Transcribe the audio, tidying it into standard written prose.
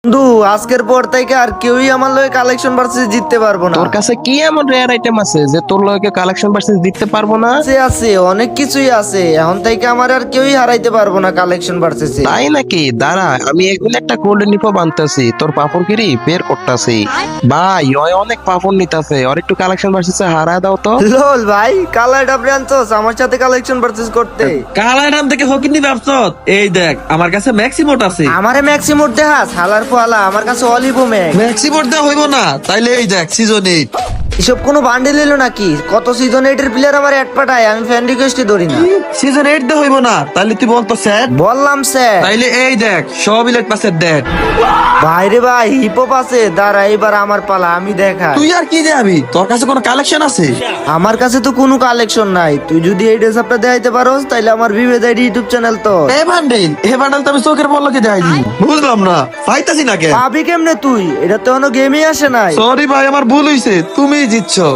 বন্ধু, আজকের পর থেকে আর কেউই আমার লগে কালেকশন ভার্সেস জিততে পারবো না। তোর কাছে কি এমন রেয়ার আইটেম আছে যে তোর লগে কালেকশন ভার্সেস দিতে পারবো না? আছে আছে, অনেক কিছুই আছে। এখন থেকে আমার আর কেউই হারাইতে পারবো না কালেকশন ভার্সেসে। তাই নাকি? দাঁড়া, আমি এগুলো একটা গোল্ডেন নিপো বানতেছি, তোর পাপড়গিরি বের করতেছি। ভাই ওই অনেক পাপড় নিতেছে, আর একটু কালেকশন ভার্সেসে হারা দাও তো। লোল ভাই, কালারটা ব্রাঞ্চস আমার সাথে কালেকশন ভার্সেস করতে। কালা নাম থেকে হকিনি ব্যবসত। এই দেখ আমার কাছে ম্যাক্সিমোট আছে। আমারে ম্যাক্সিমোর দেহাস হালার পোয়ালা, আমার কাছে অলিভো ম্যাক। ম্যাক্সিমোট দেওয়া হইব না, তাইলে এই দেখ সিজন 8। এসব কোনো বান্ডেল এলো নাকি? কত সিজন 8 এর প্লেয়ার আমার অ্যাড পাঠায়, আমি ফ্যান রিকোয়েস্টই ধরি না। সিজন 8 দেওয়া হইব না, তাইলে তুই বলতো স্যার। বললাম স্যার। তাইলে এই দেখ সব ইলেট পাসের ডেট। ভাইরে ভাই, হিপহপ আছে, দাঁড়া এবার আমার পালা, আমি দেখা। তুই আর কি দেখাবি? তোর কাছে কোনো কালেকশন আছে? আমার কাছে তো কোনো কালেকশন নাই। তুই যদি এই ড্রেসআপটা দেখাইতে পারোস তাইলে আমার বিবেদ আইডি ইউটিউব চ্যানেল তো। এ বান্ডেল তো আমি চোখের পলকে দেখাইনি। বুঝলাম না, পাইতাছি না কেন? পাবি কেমনে তুই? এটা তো কোনো গেমই আসে নাই। সরি ভাই, আমার ভুল হইছে, তুমি জিতছো।